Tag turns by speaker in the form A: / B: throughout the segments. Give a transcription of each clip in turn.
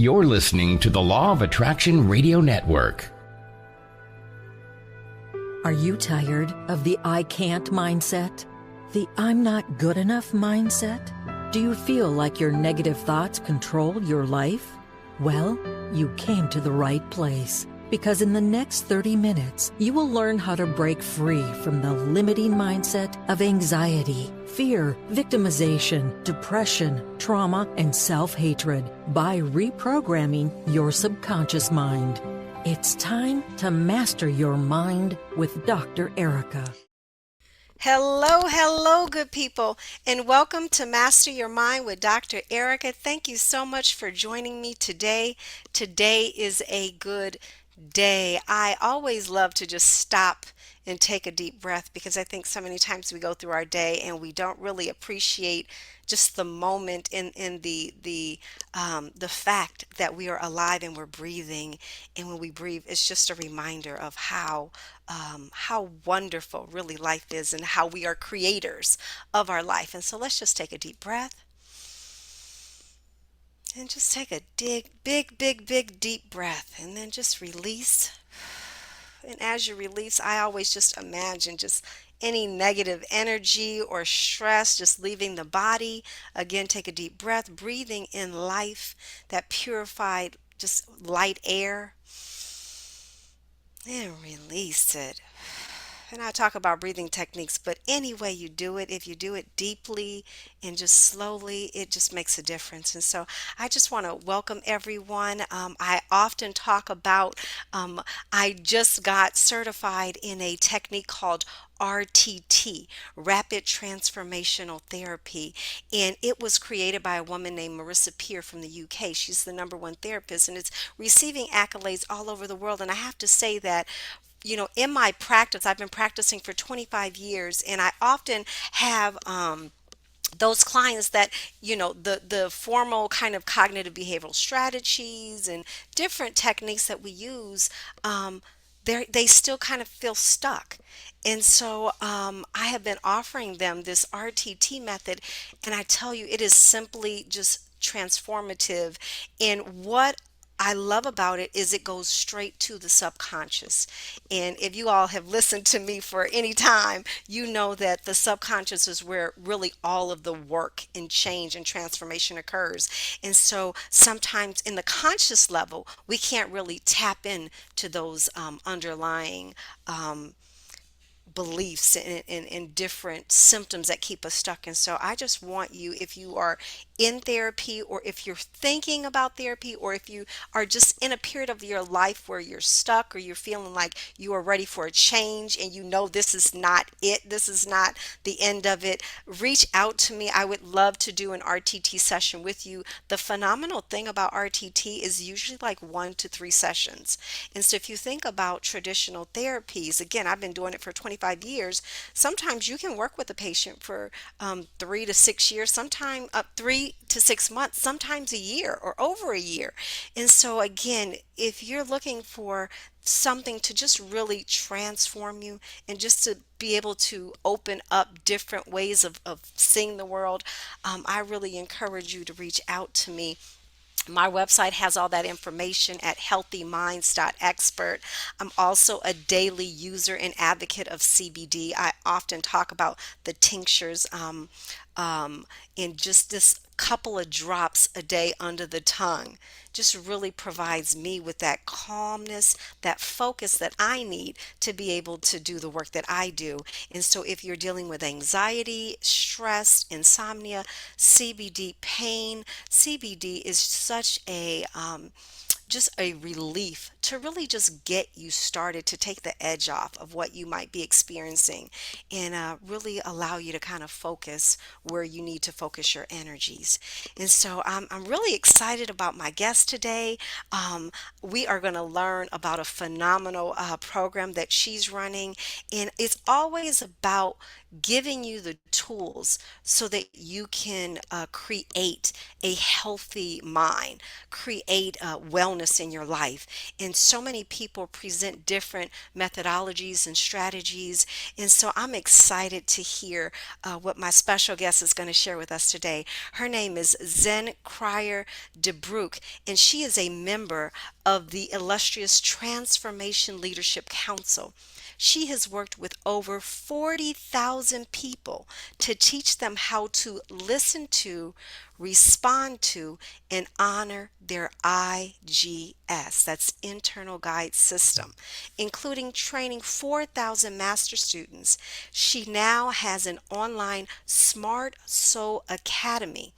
A: You're listening to the Law of Attraction Radio Network.
B: Are you tired of the I can't mindset? The I'm not good enough mindset? Do you feel like your negative thoughts control your life? Well, you came to the right place, because in the next 30 minutes, you will learn how to break free from the limiting mindset of anxiety, fear, victimization, depression, trauma, and self-hatred by reprogramming your subconscious mind. It's time to master your mind with Dr. Erika.
C: Hello, good people, and welcome to Master Your Mind with Dr. Erika. Thank you so much for joining me today. Today is a good day. I always love to just stop and take a deep breath because I think so many times we go through our day and we don't really appreciate just the moment in the fact that we are alive and we're breathing. And when we breathe, it's just a reminder of how wonderful really life is and how we are creators of our life. And so let's just take a deep breath and just take a big deep breath and then just release. And as you release, I always just imagine just any negative energy or stress just leaving the body. Again, take a deep breath, breathing in life, that purified, just light air, and release it. And I talk about breathing techniques, but any way you do it, if you do it deeply and just slowly, it just makes a difference. And so I just want to welcome everyone. I often talk about, I just got certified in a technique called RTT, Rapid Transformational Therapy, and it was created by a woman named Marissa Peer from the UK. She's the #1 therapist, and it's receiving accolades all over the world. And I have to say that in my practice, I've been practicing for 25 years, and I often have those clients that, the formal kind of cognitive behavioral strategies and different techniques that we use, they still kind of feel stuck. And so I have been offering them this RTT method, and I tell you, it is simply just transformative. And what I love about it is it goes straight to the subconscious. And if you all have listened to me for any time, you know that the subconscious is where really all of the work and change and transformation occurs. And so sometimes in the conscious level, we can't really tap in to those underlying beliefs and different symptoms that keep us stuck. And so I just want you, if you are in therapy, or if you're thinking about therapy, or if you are just in a period of your life where you're stuck, or you're feeling like you are ready for a change and you know this is not it, this is not the end of it, reach out to me. I would love to do an RTT session with you. The phenomenal thing about RTT is usually like 1 to 3 sessions. And so if you think about traditional therapies, again, I've been doing it for 25 years. Sometimes you can work with a patient for 3 to 6 years, sometimes up 3 to 6 months, sometimes a year or over a year. And so again, if you're looking for something to just really transform you and just to be able to open up different ways of seeing the world, I really encourage you to reach out to me. My website has all that information at healthyminds.expert. I'm also a daily user and advocate of CBD. I often talk about the tinctures in just this couple of drops a day under the tongue. Just really provides me with that calmness, that focus that I need to be able to do the work that I do. And so if you're dealing with anxiety, stress, insomnia, CBD, pain, CBD is such a just a relief to really just get you started, to take the edge off of what you might be experiencing, and really allow you to kind of focus where you need to focus your energies. And so I'm really excited about my guest today. We are going to learn about a phenomenal program that she's running, and it's always about giving you the tools so that you can create a healthy mind, create wellness in your life. And so many people present different methodologies and strategies. And so I'm excited to hear what my special guest is going to share with us today. Her name is Zen Crier DeBrucke, and she is a member of the illustrious Transformation Leadership Council. She has worked with over 40,000 people to teach them how to listen to, respond to, and honor their IGS, that's internal guide system, including training 4,000 master students. She now has an online Smart Soul Academy,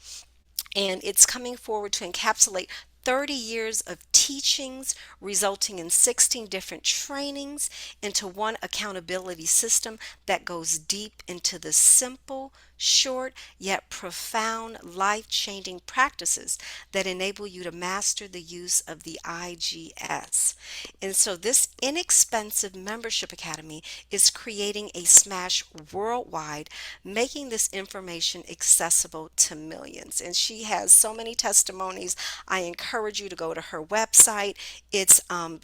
C: and it's coming forward to encapsulate 30 years of teachings, resulting in 16 different trainings into one accountability system that goes deep into the simple, short, yet profound, life changing practices that enable you to master the use of the IGS. And so, this inexpensive membership academy is creating a smash worldwide, making this information accessible to millions. And she has so many testimonies. I encourage you to go to her website. It's I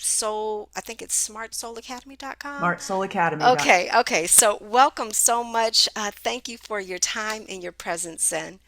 C: think it's smartsoulacademy.com.
D: SmartSoulAcademy.
C: Okay. So welcome so much. Thank you for your time and your presence, Zen.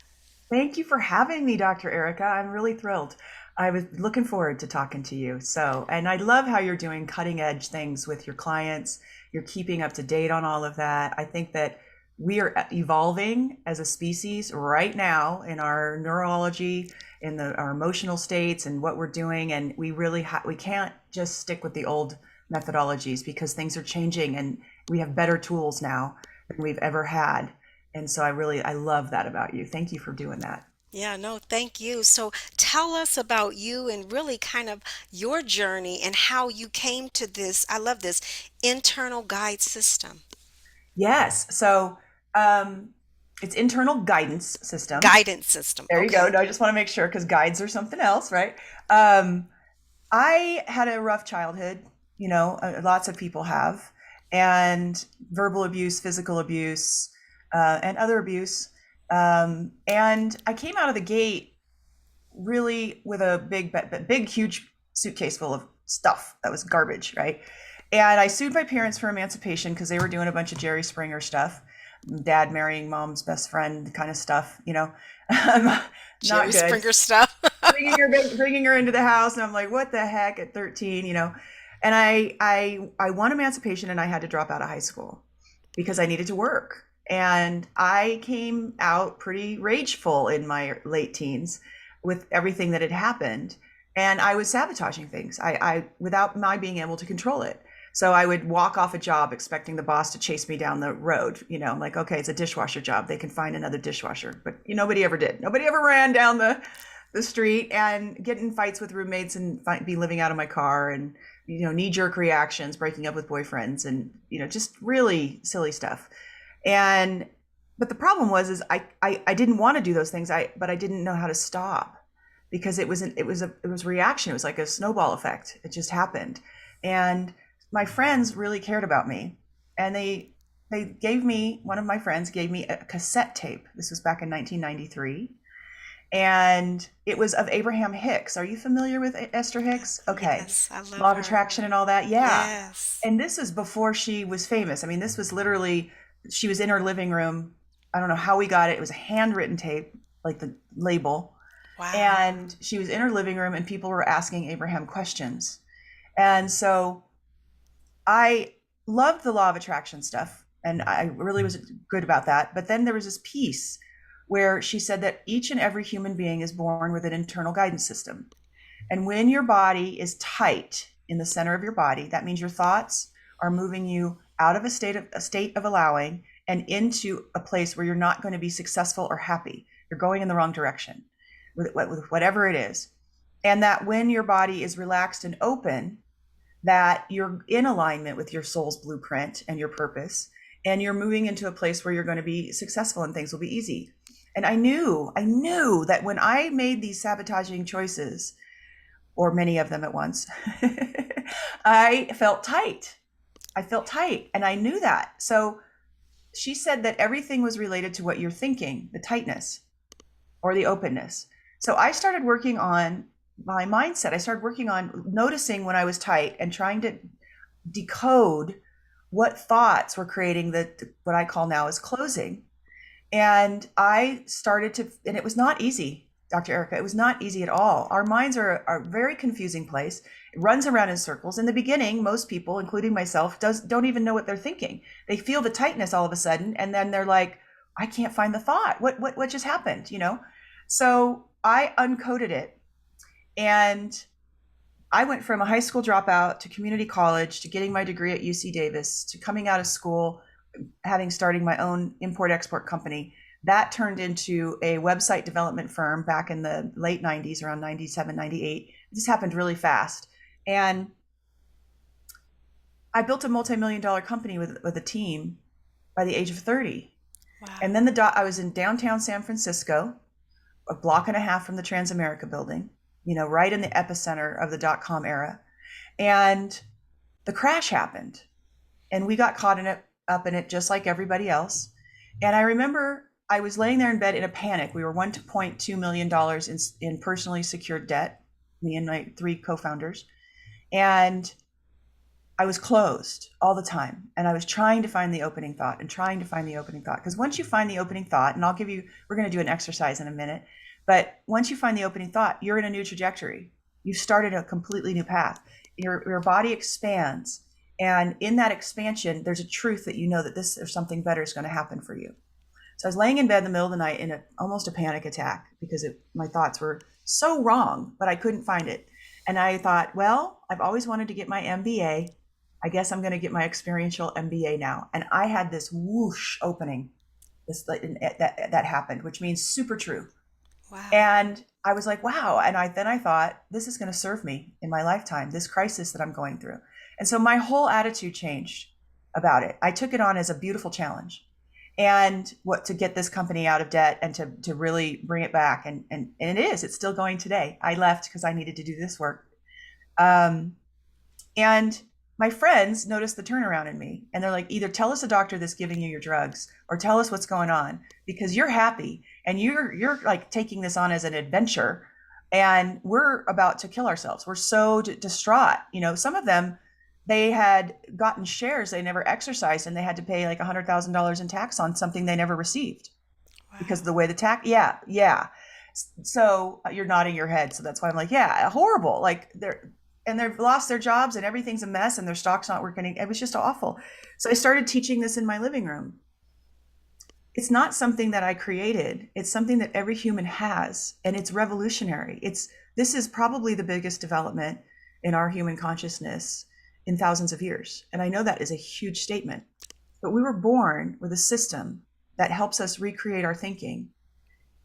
D: Thank you for having me, Dr. Erika. I'm really thrilled. I was looking forward to talking to you. And I love how you're doing cutting edge things with your clients. You're keeping up to date on all of that. I think that we are evolving as a species right now in our neurology, in our emotional states and what we're doing. And we really we can't just stick with the old methodologies because things are changing and we have better tools now than we've ever had. And so I love that about you. Thank you for doing that.
C: Yeah, no, thank you. So tell us about you and really kind of your journey and how you came to this. I love this internal guide system.
D: Yes. So it's internal guidance system.
C: Guidance system.
D: There you go. No, I just want to make sure because guides are something else, right? I had a rough childhood, lots of people have, and verbal abuse, physical abuse, and other abuse. And I came out of the gate really with a big, huge suitcase full of stuff that was garbage, right? And I sued my parents for emancipation because they were doing a bunch of Jerry Springer stuff, dad marrying mom's best friend kind of stuff,
C: Jerry Springer stuff.
D: bringing her into the house, and I'm like, what the heck at 13, And I won emancipation, and I had to drop out of high school because I needed to work. And I came out pretty rageful in my late teens with everything that had happened. And I was sabotaging things without my being able to control it. So I would walk off a job expecting the boss to chase me down the road. I'm like, okay, it's a dishwasher job. They can find another dishwasher. But nobody ever did. Nobody ever ran down the street and get in fights with roommates and be living out of my car and, knee-jerk reactions, breaking up with boyfriends and, just really silly stuff. But the problem was I didn't want to do those things. But I didn't know how to stop because it was reaction. It was like a snowball effect. It just happened. And my friends really cared about me, and one of my friends gave me a cassette tape. This was back in 1993. And it was of Abraham Hicks. Are you familiar with Esther Hicks? Okay.
C: Yes, I love
D: Law of
C: her.
D: Attraction and all that. Yeah.
C: Yes.
D: And this was before she was famous. I mean, this was literally, she was in her living room. I don't know how we got it. It was a handwritten tape, like the label.
C: Wow.
D: And she was in her living room and people were asking Abraham questions. And so I loved the law of attraction stuff. And I really was good about that. But then there was this piece where she said that each and every human being is born with an internal guidance system. And when your body is tight in the center of your body, that means your thoughts are moving you out of a state of allowing and into a place where you're not going to be successful or happy. You're going in the wrong direction with whatever it is. And that when your body is relaxed and open, that you're in alignment with your soul's blueprint and your purpose, and you're moving into a place where you're going to be successful and things will be easy. And I knew that when I made these sabotaging choices, or many of them at once, I felt tight. And I knew that. So she said that everything was related to what you're thinking, the tightness or the openness. So I started working on my mindset. I started working on noticing when I was tight and trying to decode what thoughts were creating what I call now as closing. And I started to, and it was not easy, Dr. Erica. It was not easy at all. Our minds are a very confusing place. It runs around in circles. In the beginning, most people, including myself, don't even know what they're thinking. They feel the tightness all of a sudden, and then they're like, I can't find the thought. What just happened? So I uncoded it, and I went from a high school dropout to community college to getting my degree at UC Davis to coming out of school, having starting my own import export company. That turned into a website development firm back in the late 90s, around 97, 98. This happened really fast. And I built a multi-million dollar company with a team by the age of 30.
C: Wow.
D: And then I was in downtown San Francisco, a block and a half from the Transamerica building, right in the epicenter of the dot-com era. And the crash happened, and we got caught up in it just like everybody else. And I remember I was laying there in bed in a panic. We were $1.2 million in personally secured debt, me and my 3 co-founders. And I was closed all the time. And I was trying to find the opening thought and trying to find the opening thought. Because once you find the opening thought, and we're going to do an exercise in a minute, but once you find the opening thought, you're in a new trajectory. You've started a completely new path. Your body expands. And in that expansion, there's a truth that that this or something better is going to happen for you. So I was laying in bed in the middle of the night in almost a panic attack because my thoughts were so wrong, but I couldn't find it. And I thought, well, I've always wanted to get my MBA. I guess I'm going to get my experiential MBA now. And I had this whoosh opening that happened, which means super true.
C: Wow.
D: And I was like, wow. And then I thought, this is going to serve me in my lifetime, this crisis that I'm going through. And so my whole attitude changed about it. I took it on as a beautiful challenge, and to get this company out of debt and to really bring it back. And it's still going today. I left because I needed to do this work. And my friends noticed the turnaround in me, and they're like, either tell us a doctor that's giving you your drugs or tell us what's going on, because you're happy and you're like taking this on as an adventure, and we're about to kill ourselves. We're so distraught. Some of them, they had gotten shares they never exercised, and they had to pay like $100,000 in tax on something they never received. Wow. Because of the way the tax, yeah. So you're nodding your head. So that's why I'm like, yeah, horrible. Like they've lost their jobs and everything's a mess and their stock's not working. It was just awful. So I started teaching this in my living room. It's not something that I created. It's something that every human has, and it's revolutionary. This is probably the biggest development in our human consciousness in thousands of years. And I know that is a huge statement, but we were born with a system that helps us recreate our thinking.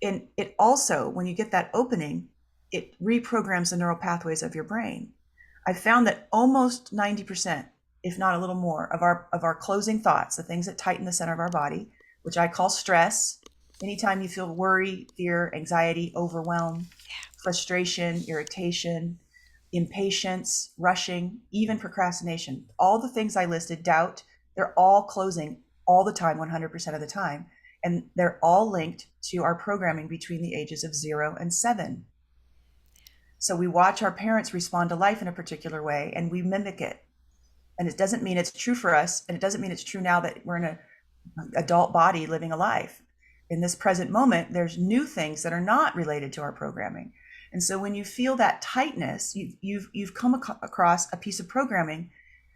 D: And it also, when you get that opening, it reprograms the neural pathways of your brain. I found that almost 90%, if not a little more, of our closing thoughts, the things that tighten the center of our body, which I call stress. Anytime you feel worry, fear, anxiety, overwhelm, frustration, irritation, impatience, rushing, even procrastination, all the things I listed, doubt, they're all closing all the time, 100% of the time. And they're all linked to our programming between the ages of 0 and 7. So we watch our parents respond to life in a particular way, and we mimic it. And it doesn't mean it's true for us, and it doesn't mean it's true now that we're in an adult body living a life. In this present moment, there's new things that are not related to our programming. And so when you feel that tightness, you've come across a piece of programming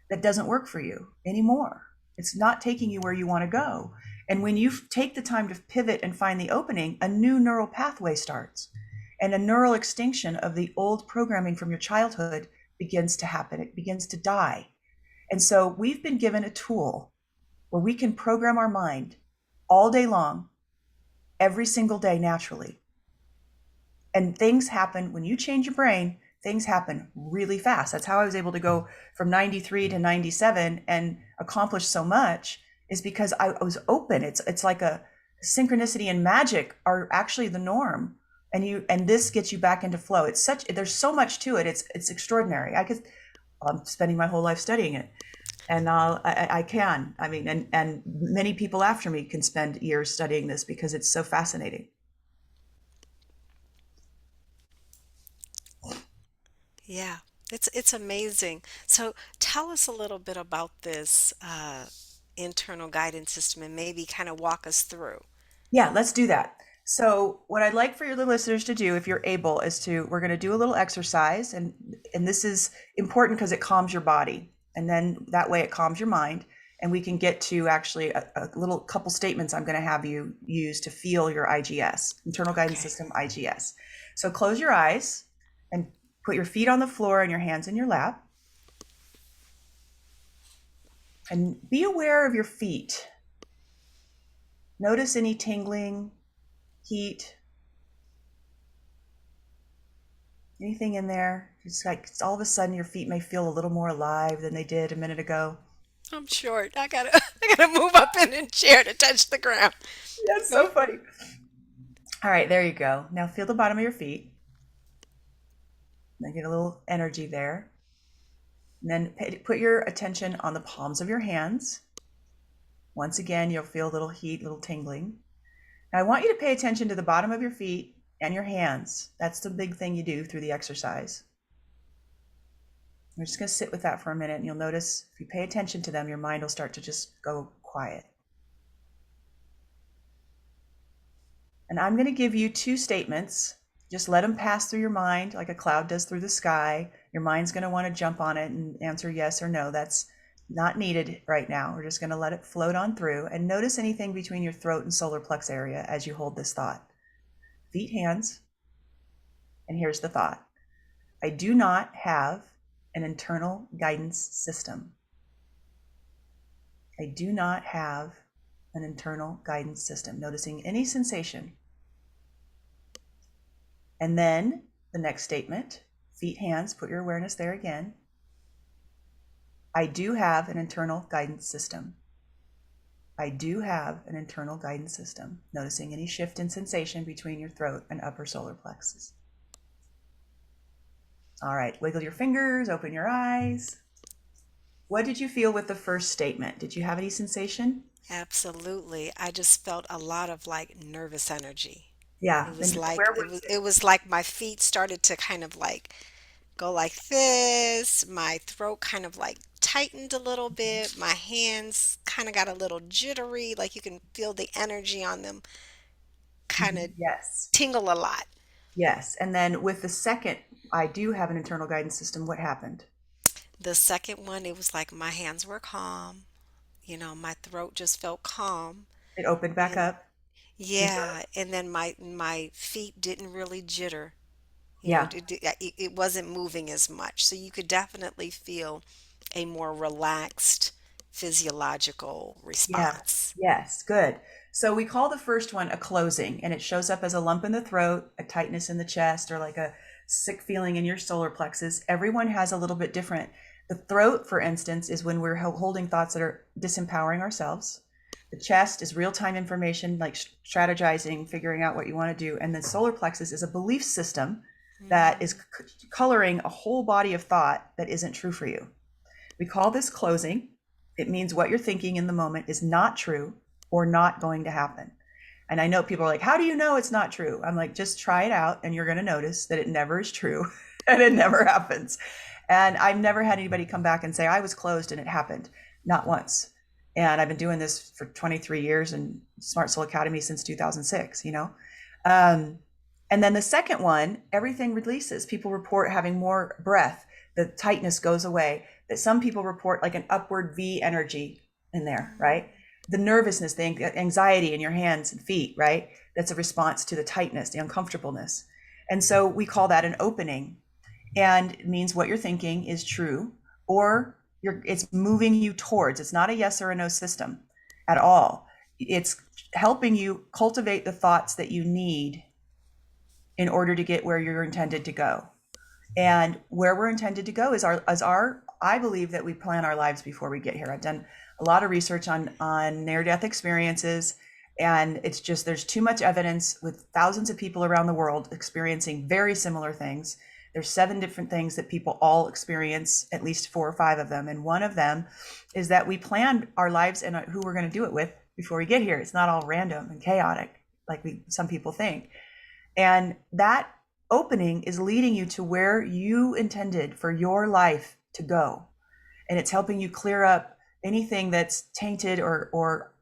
D: that doesn't work for you anymore. It's not taking you where you want to go. And when you take the time to pivot and find the opening, a new neural pathway starts, and a neural extinction of the old programming from your childhood begins to happen. It begins to die. And so we've been given a tool where we can program our mind all day long, every single day, naturally. And things happen when you change your brain. Things happen really fast. That's how I was able to go from 93 to 97 and accomplish so much, is because I was open. It's like a synchronicity and magic are actually the norm. And this gets you back into flow. There's so much to it. It's extraordinary. I'm spending my whole life studying it, and I can. I mean, and many people after me can spend years studying this because it's so fascinating.
C: Yeah, it's amazing. So tell us a little bit about this internal guidance system and maybe kind of walk us through.
D: Yeah, let's do that. So what I'd like for the listeners to do, if you're able, is we're going to do a little exercise, and this is important because it calms your body, and then that way it calms your mind, and we can get to actually a little couple statements I'm going to have you use to feel your IGS, internal guidance
C: Okay.
D: system, IGS. So close your eyes and put your feet on the floor and your hands in your lap, and be aware of your feet. Notice any tingling, heat, anything in there? It's like all of a sudden your feet may feel a little more alive than they did a minute ago.
C: I'm short. I gotta move up in a chair to touch the ground.
D: That's so
C: Nope.
D: funny. All right, there you go. Now feel the bottom of your feet. Now get a little energy there. And then put your attention on the palms of your hands. Once again, you'll feel a little heat, little tingling. Now I want you to pay attention to the bottom of your feet and your hands. That's the big thing you do through the exercise. We're just going to sit with that for a minute, and you'll notice if you pay attention to them, your mind will start to just go quiet. And I'm going to give you two statements. Just let them pass through your mind like a cloud does through the sky. Your mind's going to want to jump on it and answer yes or no. That's not needed right now. We're just going to let it float on through, and notice anything between your throat and solar plex area as you hold this thought. Feet, hands, and here's the thought. I do not have an internal guidance system. I do not have an internal guidance system. Noticing any sensation. And then the next statement, feet, hands, put your awareness there again. I do have an internal guidance system. I do have an internal guidance system. Noticing any shift in sensation between your throat and upper solar plexus. All right, wiggle your fingers, open your eyes. What did you feel with the first statement? Did you have any sensation?
C: Absolutely. I just felt a lot of like nervous energy.
D: Yeah.
C: It was
D: And
C: like
D: where
C: it
D: was
C: was
D: it?
C: it was like my feet started to kind of like go like this. My throat kind of like tightened a little bit. My hands kind of got a little jittery, like you can feel the energy on them kind of
D: Yes.
C: tingle a lot.
D: Yes. And then with the second, I do have an internal guidance system, what happened?
C: The second one, it was like my hands were calm. My throat just felt calm.
D: It opened back
C: And
D: up. Your throat?
C: yeah, and then my feet didn't really jitter.
D: Yeah.
C: It wasn't moving as much. So you could definitely feel a more relaxed physiological
D: Yeah.
C: response.
D: Yes. Good. So we call the first one a closing, and it shows up as a lump in the throat, a tightness in the chest, or like a sick feeling in your solar plexus. Everyone has a little bit different. The throat, for instance, is when we're holding thoughts that are disempowering ourselves. The chest is real time information, like strategizing, figuring out what you want to do. And then solar plexus is a belief system that is
C: Mm,
D: coloring a whole body of thought that isn't true for you. We call this closing. It means what you're thinking in the moment is not true or not going to happen. And I know people are like, how do you know it's not true? I'm like, just try it out and you're going to notice that it never is true and it never happens. And I've never had anybody come back and say, I was closed and it happened. Not once. And I've been doing this for 23 years and Smart Soul Academy since 2006. Um, and then the second one, everything releases. People report having more breath. The tightness goes away. That some people report like an upward V energy in there, right? The nervousness, the anxiety in your hands and feet, right? That's a response to the tightness, the uncomfortableness. And so we call that an opening. And it means what you're thinking is true, or it's moving you towards. It's not a yes or a no system at all. It's helping you cultivate the thoughts that you need in order to get where you're intended to go. And where we're intended to go is our I believe that we plan our lives before we get here. I've done a lot of research on near death experiences, and it's just there's too much evidence with thousands of people around the world experiencing very similar things. There's 7 different things that people all experience, at least 4 or 5 of them, and one of them is that we planned our lives and who we're going to do it with before we get here. It's not all random and chaotic like some people think. And that opening is leading you to where you intended for your life to go. And it's helping you clear up anything that's tainted or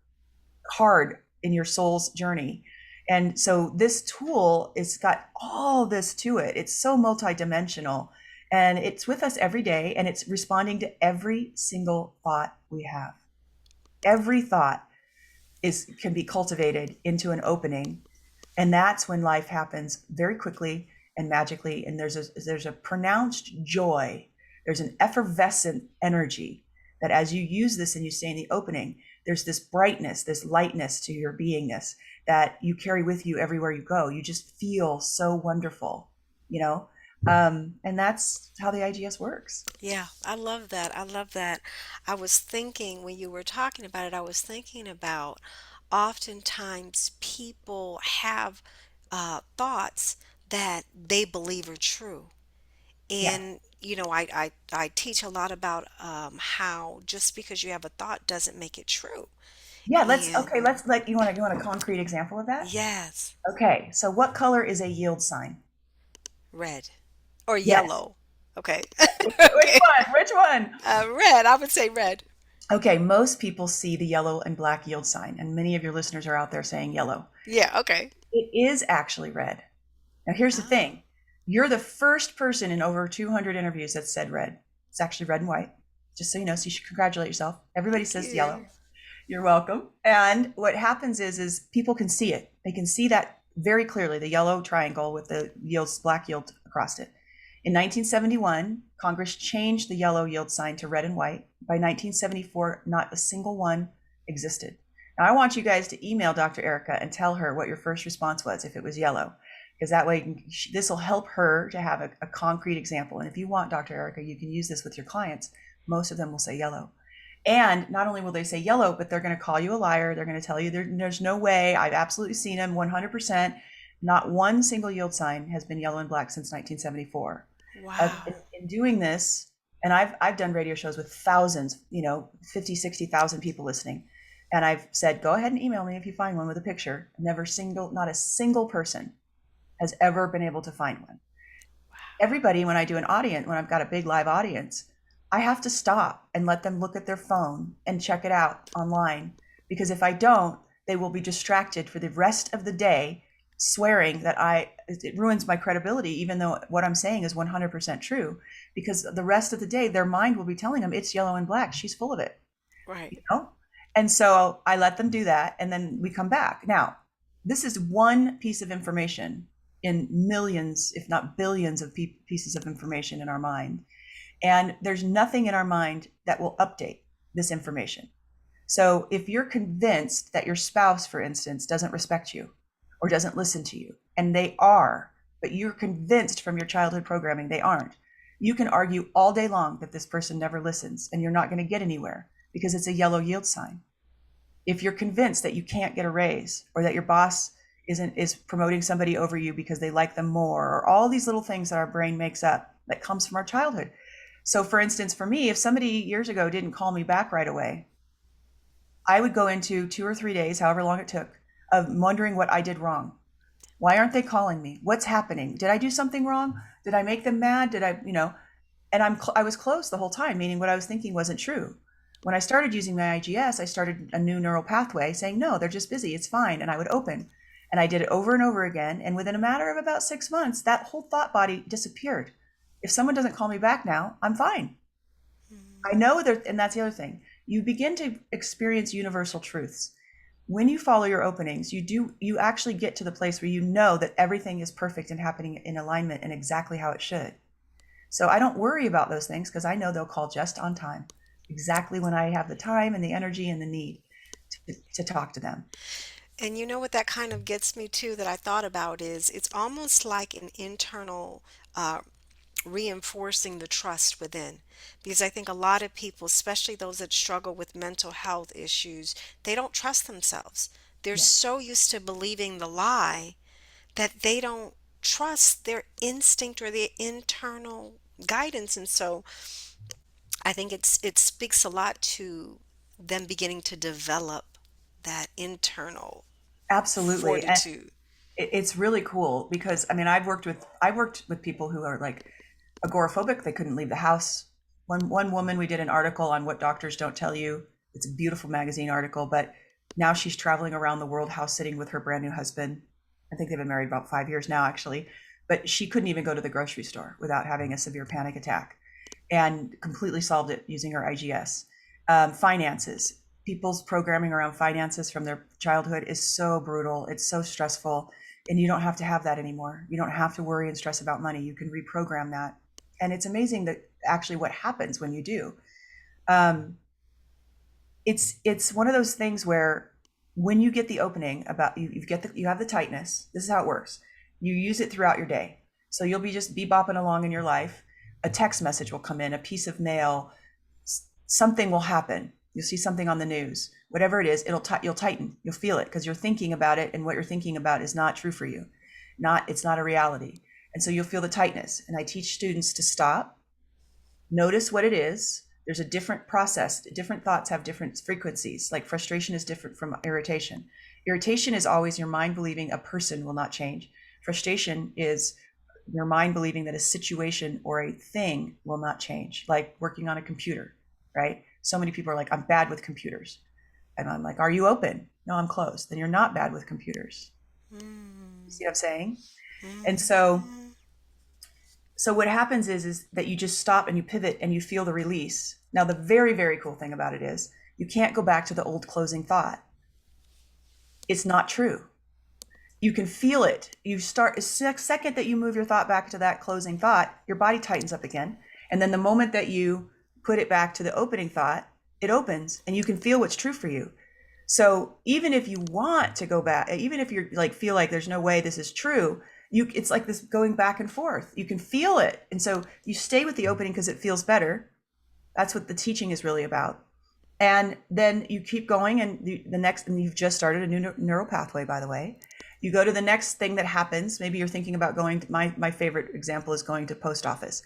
D: hard in your soul's journey. And so this tool it's got all this to it. It's so multidimensional, and it's with us every day, and it's responding to every single thought we have. Every thought can be cultivated into an opening, and that's when life happens very quickly and magically. And there's a pronounced joy. There's an effervescent energy that as you use this and you stay in the opening, there's this brightness, this lightness to your beingness that you carry with you everywhere you go. You just feel so wonderful, and that's how the IGS works.
C: Yeah, I love that. I love that. I was thinking when you were talking about it, I was thinking about oftentimes people have thoughts that they believe are true.
D: Yeah.
C: And, I teach a lot about how just because you have a thought doesn't make it true.
D: Yeah,
C: And
D: let's let you want a concrete example of that?
C: yes,
D: Okay, so what color is a yield sign?
C: red or
D: Yes.
C: yellow. Okay.
D: Which
C: Okay.
D: one? Which one?
C: Red. I would say red.
D: Okay, most people see the yellow and black yield sign, and many of your listeners are out there saying yellow.
C: Yeah. Okay.
D: It is actually red. Now, here's the
C: Oh,
D: thing. You're the first person in over 200 interviews that said red. It's actually red and white. Just so you know, so you should congratulate yourself. Everybody
C: thank
D: says yellow.
C: you.
D: You're welcome. And what happens is people can see it. They can see that very clearly, the yellow triangle with the yields, black yield across it. In 1971, Congress changed the yellow yield sign to red and white. By 1974, not a single one existed. Now, I want you guys to email Dr. Erika and tell her what your first response was if it was yellow, because that way this will help her to have a concrete example. And if you want, Dr. Erika, you can use this with your clients. Most of them will say yellow. And not only will they say yellow, but they're going to call you a liar. They're going to tell you there's no way. I've absolutely seen them 100%. Not one single yield sign has been yellow and black since 1974.
C: Wow.
D: In doing this, and I've done radio shows with thousands, 50, 60,000 people listening. And I've said, go ahead and email me if you find one with a picture. Not a single person has ever been able to find one. Everybody, when I do when I've got a big live audience, I have to stop and let them look at their phone and check it out online. Because if I don't, they will be distracted for the rest of the day, swearing that it ruins my credibility, even though what I'm saying is 100% true. Because the rest of the day, their mind will be telling them it's yellow and black. She's full of it,
C: Right.
D: you know? And so I let them do that, and then we come back. Now, this is one piece of information in millions, if not billions of pieces of information in our mind. And there's nothing in our mind that will update this information. So if you're convinced that your spouse, for instance, doesn't respect you or doesn't listen to you, and they are, but you're convinced from your childhood programming they aren't, you can argue all day long that this person never listens, and you're not going to get anywhere because it's a yellow yield sign. If you're convinced that you can't get a raise, or that your boss is promoting somebody over you because they like them more, or all these little things that our brain makes up that comes from our childhood. So for instance, for me, if somebody years ago didn't call me back right away, I would go into 2 or 3 days, however long it took, of wondering what I did wrong. Why aren't they calling me? What's happening? Did I do something wrong? Did I make them mad? Did I, and I was closed the whole time, meaning what I was thinking wasn't true. When I started using my IGS, I started a new neural pathway saying, no, they're just busy. It's fine. And I would open. And I did it over and over again. And within a matter of about 6 months, that whole thought body disappeared. If someone doesn't call me back now, I'm fine. I know that, and that's the other thing. You begin to experience universal truths. When you follow your openings, you actually get to the place where you know that everything is perfect and happening in alignment and exactly how it should. So I don't worry about those things because I know they'll call just on time, exactly when I have the time and the energy and the need to talk to them.
C: And you know what that kind of gets me to that I thought about is it's almost like an internal reinforcing the trust within. Because I think a lot of people, especially those that struggle with mental health issues, they don't trust themselves. They're
D: Yeah,
C: so used to believing the lie that they don't trust their instinct or their internal guidance. And so I think it speaks a lot to them beginning to develop that internal
D: absolutely. And
C: fortitude.
D: it's really cool because I worked with people who are like agoraphobic. They couldn't leave the house. One woman, we did an article on what doctors don't tell you. It's a beautiful magazine article, but Now she's traveling around the world house sitting with her brand new husband. I think they've been married about 5 years now, actually. But she couldn't even go to the grocery store without having a severe panic attack, and completely solved it using her IGS. Finances. People's programming around finances from their childhood is so brutal. It's so stressful. And you don't have to have that anymore. You don't have to worry and stress about money. You can reprogram that. And it's amazing that actually what happens when you do. It's one of those things where when you get the opening about you have the tightness. This is how it works. You use it throughout your day. So you'll be just bebopping along in your life. A text message will come in, a piece of mail, something will happen. You'll see something on the news, whatever it is, you'll tighten, you'll feel it because you're thinking about it, and what you're thinking about is not true for you. It's not a reality. And so you'll feel the tightness. And I teach students to stop, notice what it is. There's a different process. Different thoughts have different frequencies. Like frustration is different from irritation. Irritation is always your mind believing a person will not change. Frustration is your mind believing that a situation or a thing will not change, like working on a computer, right? So many people are like, I'm bad with computers. And I'm like, are you open? No, I'm closed. Then you're not bad with computers. You see what I'm saying? And so what happens is that you just stop and you pivot and you feel the release. Now, the very, very cool thing about it is you can't go back to the old closing thought. It's not true. You can feel it. You start, a second that you move your thought back to that closing thought, your body tightens up again. And then the moment that you put it back to the opening thought, it opens and you can feel what's true for you. So even if you want to go back, even if you're like, feel like there's no way this is true, it's like this going back and forth. You can feel it. And so you stay with the opening because it feels better. That's what the teaching is really about. And then you keep going, and and you've just started a new neural pathway, by the way. You go to the next thing that happens. Maybe you're thinking about going to, my favorite example is going to post office.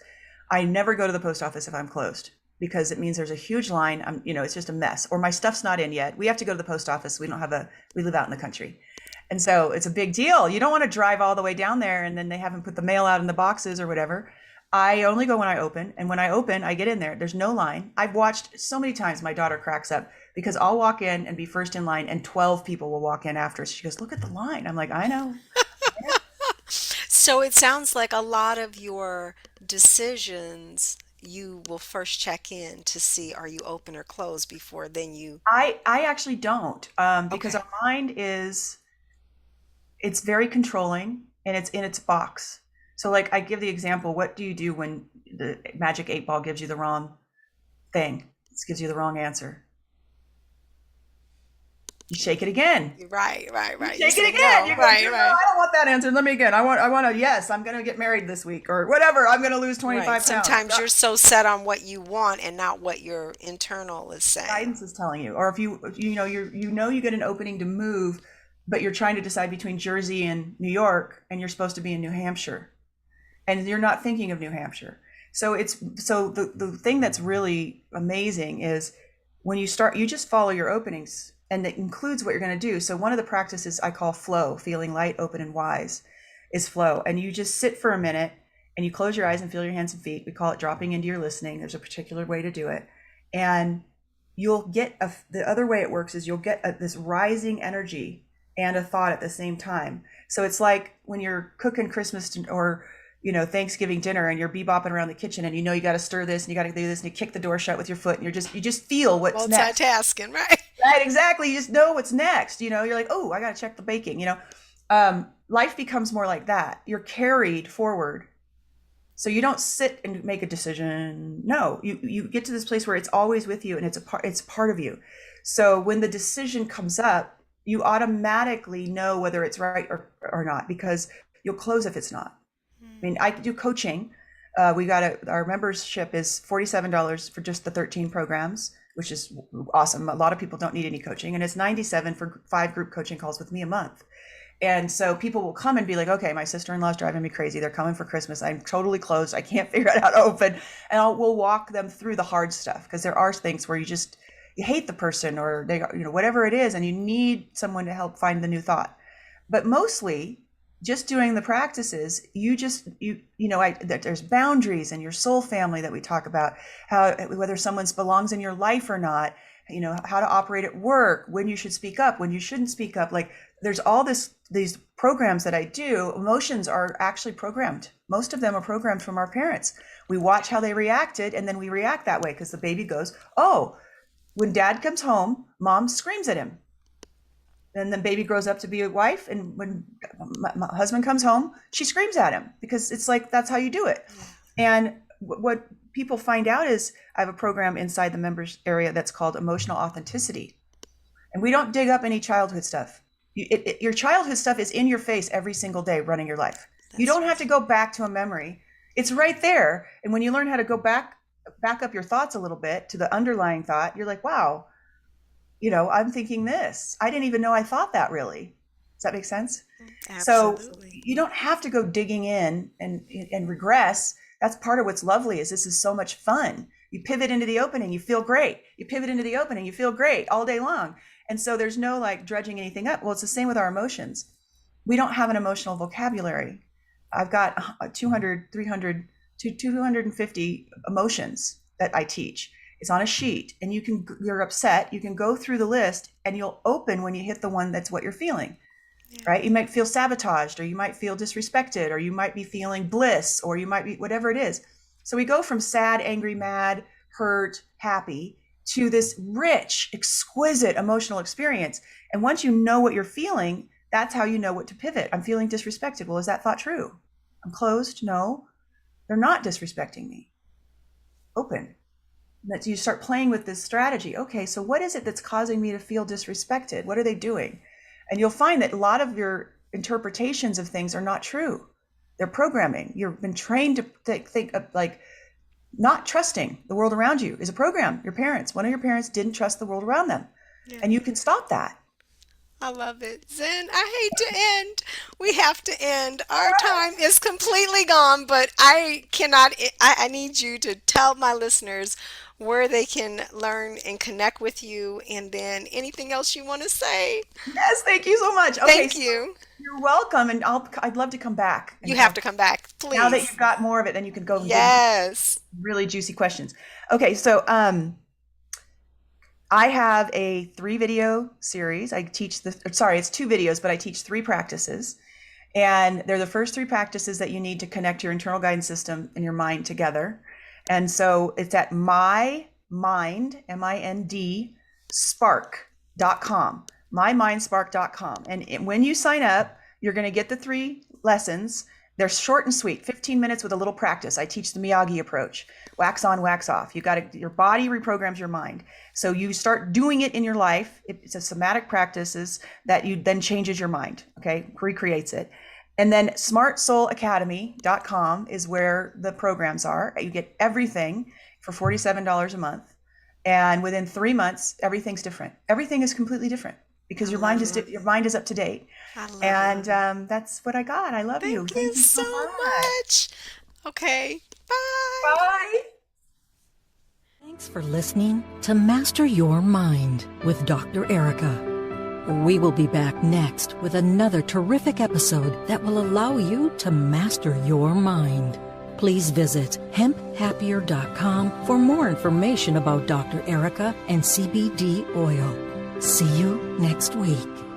D: I never go to the post office if I'm closed, because it means there's a huge line. It's just a mess, or my stuff's not in yet. We have to go to the post office. We live out in the country. And so it's a big deal. You don't want to drive all the way down there and then they haven't put the mail out in the boxes or whatever. I only go when I open. And when I open, I get in there. There's no line. I've watched so many times my daughter cracks up because I'll walk in and be first in line and 12 people will walk in after us. She goes, look at the line. I'm like, I know.
C: So it sounds like a lot of your decisions, you will first check in to see are you open or closed before then you.
D: I actually don't, because
C: Okay.
D: our mind it's very controlling and it's in its box. So like I give the example, what do you do when the magic 8 ball gives you the wrong thing? It gives you the wrong answer. You shake it again.
C: Right.
D: You
C: You
D: shake it
C: say
D: again.
C: no.
D: You go,
C: Right,
D: no,
C: right.
D: I don't want that answer. Let me again. I want a yes. I'm going to get married this week or whatever. I'm going to lose 25
C: Right.
D: pounds.
C: Sometimes you're so set on what you want and not what your internal is saying.
D: Guidance is telling you. Or if you get an opening to move, but you're trying to decide between Jersey and New York, and you're supposed to be in New Hampshire, and you're not thinking of New Hampshire. So the thing that's really amazing is when you start, you just follow your openings, and it includes what you're going to do. So one of the practices I call flow, feeling light, open, and wise, is flow. And you just sit for a minute and you close your eyes and feel your hands and feet. We call it dropping into your listening. There's a particular way to do it. And you'll get the other way it works is you'll get this rising energy and a thought at the same time. So it's like when you're cooking Christmas or Thanksgiving dinner and you're bebopping around the kitchen and you got to stir this and you got to do this and you kick the door shut with your foot and you just feel what's next.
C: Multitasking, right?
D: Right, exactly. You just know what's next. You're like, oh, I got to check the baking. Life becomes more like that. You're carried forward. So you don't sit and make a decision. No, you get to this place where it's always with you and it's part of you. So when the decision comes up, you automatically know whether it's right or not, because you'll close if it's not. I mean, I do coaching. Our membership is $47 for just the 13 programs, which is awesome. A lot of people don't need any coaching, and it's $97 for 5 group coaching calls with me a month. And so people will come and be like, okay, my sister-in-law's driving me crazy. They're coming for Christmas. I'm totally closed. I can't figure out how to open. And we'll walk them through the hard stuff, because there are things where you hate the person or they, whatever it is, and you need someone to help find the new thought. But mostly just doing the practices, there's boundaries in your soul family that we talk about, how whether someone belongs in your life or not. how to operate at work, when you should speak up, when you shouldn't speak up. Like there's all these programs that I do. Emotions are actually programmed. Most of them are programmed from our parents. We watch how they reacted, and then we react that way because the baby goes, oh, when dad comes home, mom screams at him. Then the baby grows up to be a wife, and when my husband comes home, she screams at him because it's like, that's how you do it. And what people find out is I have a program inside the members area that's called emotional authenticity. And we don't dig up any childhood stuff. Your childhood stuff is in your face every single day running your life. You don't have to go back to a memory. It's right there. And when you learn how to go back up your thoughts a little bit to the underlying thought, you're like, wow, I'm thinking this. I didn't even know I thought that, really. Does that make sense? Absolutely. So you don't have to go digging in and regress. That's part of what's lovely is this is so much fun. You pivot into the opening, you feel great. You pivot into the opening, you feel great all day long. And so there's no like dredging anything up. Well, it's the same with our emotions. We don't have an emotional vocabulary. I've got 200, 300 to 250 emotions that I teach. It's on a sheet, and you're upset. You can go through the list and you'll open when you hit the one that's what you're feeling, right? You might feel sabotaged, or you might feel disrespected, or you might be feeling bliss, or you might be whatever it is. So we go from sad, angry, mad, hurt, happy to this rich, exquisite emotional experience. And once you know what you're feeling, that's how you know what to pivot. I'm feeling disrespected. Well, is that thought true? I'm closed? No, they're not disrespecting me. Open. That you start playing with this strategy. Okay, so what is it that's causing me to feel disrespected? What are they doing? And you'll find that a lot of your interpretations of things are not true. They're programming. You've been trained to think of like not trusting the world around you is a program. Your parents, one of your parents didn't trust the world around them. Yeah. And you can stop that.
C: I love it. Zen, I hate to end. We have to end. Our time is completely gone, but I need you to tell my listeners where they can learn and connect with you, and then anything else you want to say.
D: Yes, thank you so much. Okay,
C: thank you.
D: You're welcome, and I'd love to come back.
C: You have to come back, please.
D: Now that you've got more of it, then you can go and
C: yes.
D: get really juicy questions. Okay, so I have a 3-video series. I teach it's 2 videos, but I teach 3 practices. And they're the first 3 practices that you need to connect your internal guidance system and your mind together. And so it's at mymind, M-I-N-D, spark.com, mymindspark.com. And when you sign up, you're going to get the 3 lessons. They're short and sweet, 15 minutes with a little practice. I teach the Miyagi approach, wax on, wax off. Your body reprograms your mind. So you start doing it in your life. It's a somatic practices that you then changes your mind, okay, recreates it. And then smartsoulacademy.com is where the programs are. You get everything for $47 a month. And within 3 months, everything's different. Everything is completely different because your mind is up to date. And that's what I got. I love you.
C: Thank you so much. Okay. Bye.
D: Bye.
B: Thanks for listening to Master Your Mind with Dr. Erika. We will be back next with another terrific episode that will allow you to master your mind. Please visit hemphappier.com for more information about Dr. Erika and CBD oil. See you next week.